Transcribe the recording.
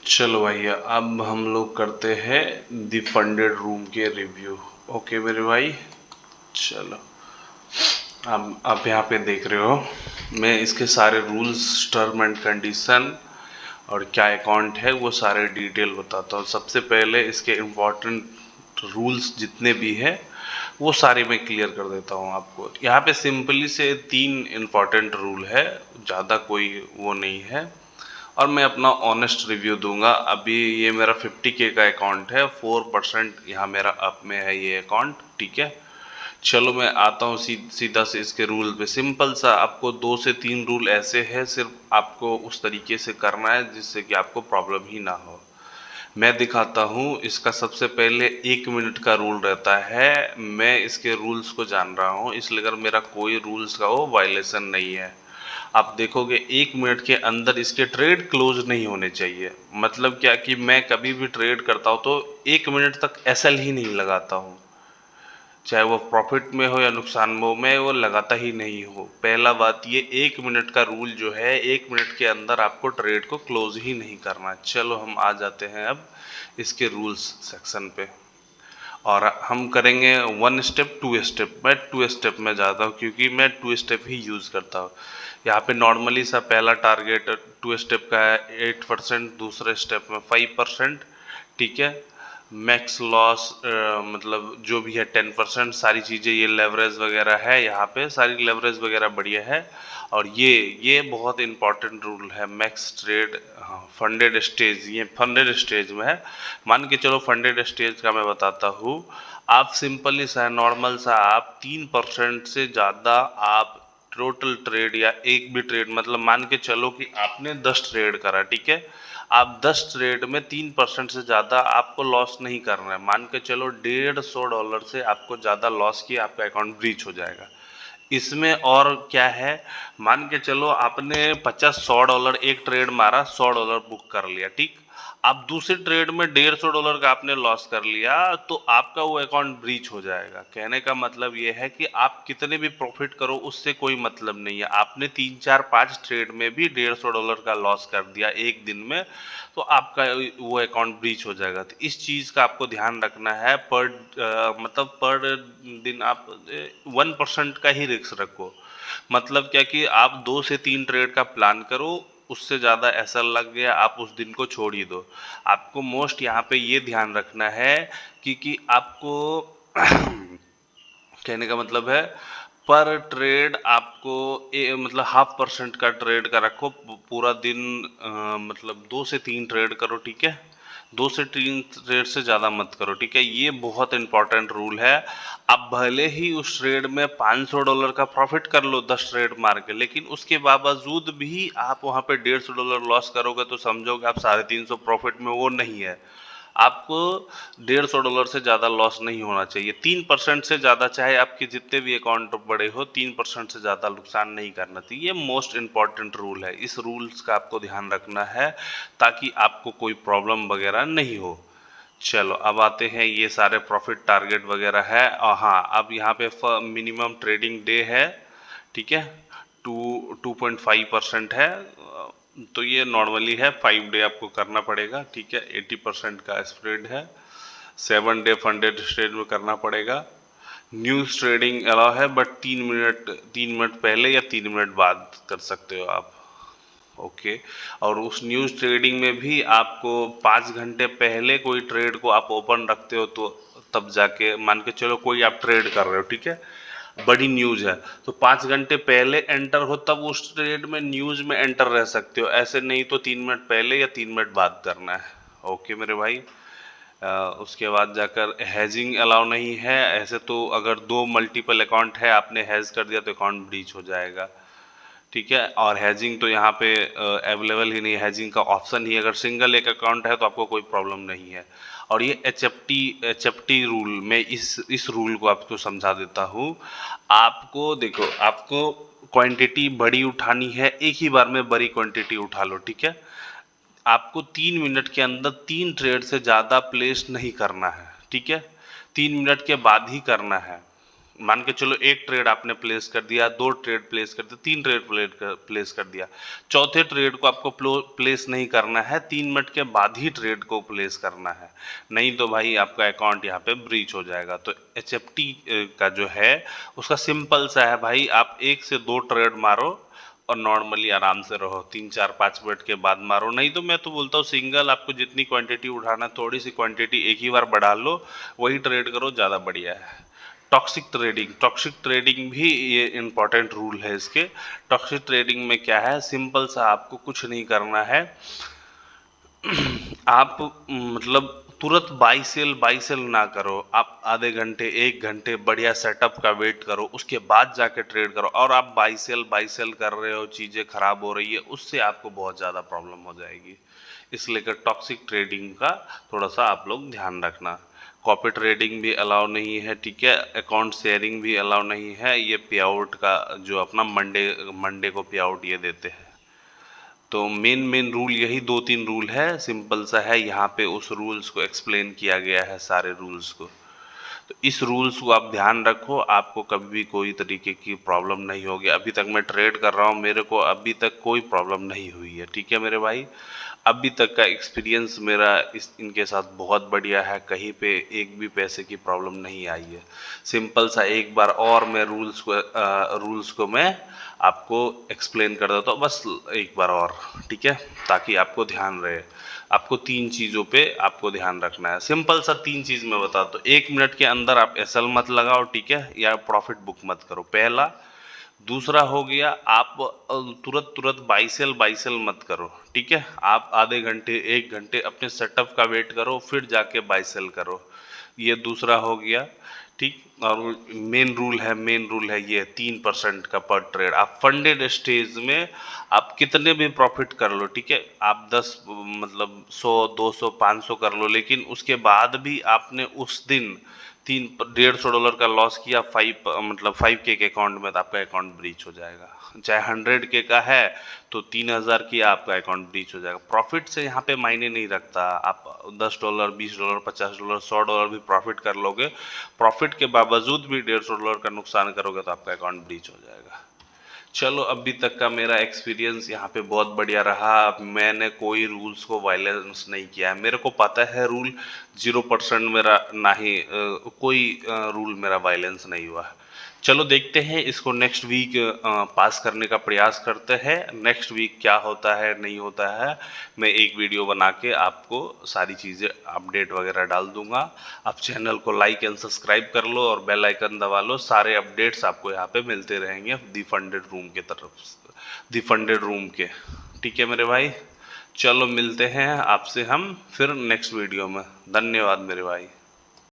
चलो भैया, अब हम लोग करते हैं द फंडेड रूम के रिव्यू। ओके मेरे भाई, चलो। अब आप यहाँ पे देख रहे हो, मैं इसके सारे रूल्स, टर्म एंड कंडीशन और क्या अकाउंट है वो सारे डिटेल बताता हूँ। सबसे पहले इसके इम्पोर्टेंट रूल्स जितने भी है वो सारे मैं क्लियर कर देता हूँ आपको। यहाँ पे सिंपली से 3 इम्पोर्टेंट रूल है, ज़्यादा कोई वो नहीं है, और मैं अपना ऑनेस्ट रिव्यू दूंगा। अभी ये मेरा 50K का अकाउंट है, 4% यहाँ मेरा अप में है ये अकाउंट, ठीक है। चलो मैं आता हूँ सीधा से इसके रूल पे। सिंपल सा, आपको 2 से 3 रूल ऐसे हैं, सिर्फ आपको उस तरीके से करना है जिससे कि आपको प्रॉब्लम ही ना हो। मैं दिखाता हूँ। इसका सबसे पहले 1 मिनट का रूल रहता है। मैं इसके रूल्स को जान रहा हूँ, इसलिए अगर मेरा कोई रूल्स का वो वायलेशन नहीं है, आप देखोगे 1 मिनट के अंदर इसके ट्रेड क्लोज नहीं होने चाहिए। मतलब क्या कि मैं कभी भी ट्रेड करता हूँ तो 1 मिनट तक एसएल ही नहीं लगाता हूँ, चाहे वो प्रॉफिट में हो या नुकसान में हो, मैं वो लगाता ही नहीं हूँ। पहला बात, ये 1 मिनट का रूल जो है, 1 मिनट के अंदर आपको ट्रेड को क्लोज ही नहीं करना। चलो हम आ जाते हैं अब इसके रूल्स सेक्शन पे, और हम करेंगे 1 स्टेप 2 स्टेप। मैं 2 स्टेप में जाता हूँ क्योंकि मैं 2 स्टेप ही यूज़ करता हूँ। यहाँ पे नॉर्मली सा पहला टारगेट 2 स्टेप का है 8%, दूसरे स्टेप में 5%, ठीक है। मैक्स लॉस मतलब जो भी है 10%। सारी चीज़ें ये लेवरेज वगैरह है, यहाँ पे सारी लेवरेज वगैरह बढ़िया है। और ये बहुत इंपॉर्टेंट रूल है, मैक्स ट्रेड फंडेड स्टेज। ये फंडेड स्टेज में है। मान के चलो फंडेड स्टेज का मैं बताता हूँ। आप सिंपली सा नॉर्मल सा आप 3% से ज़्यादा आप टोटल ट्रेड या एक भी ट्रेड, मतलब मान के चलो कि आपने 10 ट्रेड करा, ठीक है। आप 10 ट्रेड में 3% से ज़्यादा आपको लॉस नहीं करना है। मान के चलो $150 से आपको ज़्यादा लॉस किया, आपका अकाउंट ब्रीच हो जाएगा। इसमें और क्या है, मान के चलो आपने 50-100 डॉलर एक ट्रेड मारा, $100 बुक कर लिया, ठीक। आप दूसरे ट्रेड में $150 का आपने लॉस कर लिया, तो आपका वो अकाउंट ब्रीच हो जाएगा। कहने का मतलब ये है कि आप कितने भी प्रॉफिट करो उससे कोई मतलब नहीं है। आपने 3-4-5 ट्रेड में भी $150 का लॉस कर दिया एक दिन में, तो आपका वो अकाउंट ब्रीच हो जाएगा। तो इस चीज़ का आपको ध्यान रखना है। मतलब पर दिन आप 1% का ही रिस्क रखो। मतलब क्या कि आप 2 से 3 ट्रेड का प्लान करो, उससे ज़्यादा ऐसा लग गया आप उस दिन को छोड़ ही दो। आपको मोस्ट यहाँ पे ये ध्यान रखना है कि आपको कहने का मतलब है, पर ट्रेड आपको मतलब 0.5% का ट्रेड का रखो। पूरा दिन मतलब 2 से 3 ट्रेड करो, ठीक है। 2 से 3 ट्रेड से ज़्यादा मत करो, ठीक है। ये बहुत इंपॉर्टेंट रूल है। आप भले ही उस ट्रेड में $500 का प्रॉफिट कर लो 10 ट्रेड मार के, लेकिन उसके बावजूद भी आप वहाँ पे $150 लॉस करोगे तो समझोगे आप 350 प्रॉफिट में, वो नहीं है। आपको $150 से ज़्यादा लॉस नहीं होना चाहिए। 3% से ज़्यादा, चाहे आपके जितने भी अकाउंट बड़े हो, 3% से ज़्यादा नुकसान नहीं करना चाहिए। ये मोस्ट इम्पॉर्टेंट रूल है। इस रूल्स का आपको ध्यान रखना है ताकि आपको कोई प्रॉब्लम वगैरह नहीं हो। चलो अब आते हैं, ये सारे प्रॉफिट टारगेट वगैरह है। और हाँ, अब यहाँ पे मिनिमम ट्रेडिंग डे है, ठीक है। 2.5% है, तो ये नॉर्मली है। 5 डे आपको करना पड़ेगा, ठीक है। 80% का स्प्रेड है। 7 डे फंडेड स्टेज में करना पड़ेगा। न्यूज़ ट्रेडिंग अलाउ है, बट 3 मिनट पहले या 3 मिनट बाद कर सकते हो आप। ओके। और उस न्यूज़ ट्रेडिंग में भी आपको 5 घंटे पहले कोई ट्रेड को आप ओपन रखते हो, तो तब जाके मान के चलो कोई आप ट्रेड कर रहे हो, ठीक है। बड़ी न्यूज़ है तो 5 घंटे पहले एंटर हो, तब उस ट्रेड में न्यूज़ में एंटर रह सकते हो। ऐसे नहीं तो 3 मिनट पहले या 3 मिनट बाद करना है। ओके मेरे भाई। उसके बाद जाकर हैजिंग अलाउ नहीं है। ऐसे तो अगर 2 मल्टीपल अकाउंट है, आपने हैज कर दिया तो अकाउंट ब्रीच हो जाएगा, ठीक है। और हैजिंग तो यहाँ पे अवेलेबल ही नहीं, हैजिंग का ऑप्शन ही, अगर सिंगल एक अकाउंट है तो आपको कोई प्रॉब्लम नहीं है। और ये एच एफ टी रूल, मैं इस रूल को आपको समझा देता हूँ। आपको देखो, आपको क्वांटिटी बड़ी उठानी है, एक ही बार में बड़ी क्वांटिटी उठा लो, ठीक है। आपको 3 मिनट के अंदर 3 ट्रेड से ज़्यादा प्लेस नहीं करना है, ठीक है। 3 मिनट के बाद ही करना है। मान के चलो एक ट्रेड आपने प्लेस कर दिया, 2 ट्रेड प्लेस कर दिया, 3 ट्रेड प्लेस कर दिया, चौथे ट्रेड को आपको प्लेस नहीं करना है, 3 मिनट के बाद ही ट्रेड को प्लेस करना है, नहीं तो भाई आपका अकाउंट यहाँ पे ब्रीच हो जाएगा। तो HFT का जो है उसका सिंपल सा है भाई, आप 1 से 2 ट्रेड मारो और नॉर्मली आराम से रहो, 3-4-5 मिनट के बाद मारो। नहीं तो मैं तो बोलता हूँ सिंगल आपको जितनी क्वांटिटी उठाना, थोड़ी सी क्वांटिटी एक ही बार बढ़ा लो, वही ट्रेड करो, ज़्यादा बढ़िया है। टॉक्सिक ट्रेडिंग भी ये इंपॉर्टेंट रूल है इसके। टॉक्सिक ट्रेडिंग में क्या है, सिंपल सा आपको कुछ नहीं करना है, आप मतलब तुरंत बाई सेल ना करो, आप आधे घंटे 1 घंटे बढ़िया सेटअप का वेट करो, उसके बाद जाके ट्रेड करो। और आप बाई सेल कर रहे हो, चीज़ें खराब हो रही है, उससे आपको बहुत ज़्यादा प्रॉब्लम हो जाएगी। इसलिए टॉक्सिक ट्रेडिंग का थोड़ा सा आप लोग ध्यान रखना। कॉपी ट्रेडिंग भी अलाउ नहीं है, ठीक है, अकाउंट शेयरिंग भी अलाउ नहीं है। ये पे आउट का जो अपना मंडे को पे आउट ये देते हैं। तो मेन रूल यही 2-3 रूल है, सिंपल सा है, यहाँ पे उस रूल्स को एक्सप्लेन किया गया है, सारे रूल्स को। तो इस रूल्स को आप ध्यान रखो, आपको कभी भी कोई तरीके की प्रॉब्लम नहीं होगी। अभी तक मैं ट्रेड कर रहा हूँ, मेरे को अभी तक कोई प्रॉब्लम नहीं हुई है, ठीक है मेरे भाई। अभी तक का एक्सपीरियंस मेरा इनके साथ बहुत बढ़िया है, कहीं पे एक भी पैसे की प्रॉब्लम नहीं आई है। सिंपल सा एक बार और मैं रूल्स को मैं आपको एक्सप्लेन कर देता हूँ, बस एक बार और, ठीक है, ताकि आपको ध्यान रहे। आपको 3 चीज़ों पे आपको ध्यान रखना है, सिंपल सा 3 चीज़ मैं बताता हूँ। 1 मिनट के अंदर आप SL मत लगाओ, ठीक है, या प्रॉफिट बुक मत करो, पहला। दूसरा हो गया, आप तुरंत बाई सेल मत करो, ठीक है, आप आधे घंटे 1 घंटे अपने सेटअप का वेट करो, फिर जाके बाई सेल करो, ये दूसरा हो गया, ठीक। और मेन रूल है ये 3% का पर ट्रेड। आप फंडेड स्टेज में आप कितने भी प्रॉफिट कर लो, ठीक है, आप 10 मतलब 100 200 500 कर लो, लेकिन उसके बाद भी आपने उस दिन $150 का लॉस किया, 5K के अकाउंट में, तो आपका अकाउंट ब्रीच हो जाएगा। चाहे 100K का है तो 3000 किया, आपका अकाउंट ब्रीच हो जाएगा। प्रॉफिट से यहाँ पे मायने नहीं रखता, आप $10 $20 $50 $100 भी प्रॉफिट कर लोगे, प्रॉफिट के बावजूद भी $150 का नुकसान करोगे तो आपका अकाउंट ब्रीच हो जाएगा। चलो, अभी तक का मेरा एक्सपीरियंस यहाँ पे बहुत बढ़िया रहा, मैंने कोई रूल्स को वायलेंस नहीं किया है, मेरे को पता है रूल 0% मेरा ना ही कोई रूल मेरा वायलेंस नहीं हुआ है। चलो देखते हैं इसको नेक्स्ट वीक पास करने का प्रयास करते हैं, नेक्स्ट वीक क्या होता है नहीं होता है, मैं एक वीडियो बना के आपको सारी चीज़ें अपडेट वगैरह डाल दूंगा। आप चैनल को लाइक एंड सब्सक्राइब कर लो और बेल आइकन दबा लो, सारे अपडेट्स आपको यहाँ पे मिलते रहेंगे दी फंडेड रूम के दी फंडेड रूम के, ठीक है मेरे भाई। चलो मिलते हैं आपसे हम फिर नेक्स्ट वीडियो में, धन्यवाद मेरे भाई।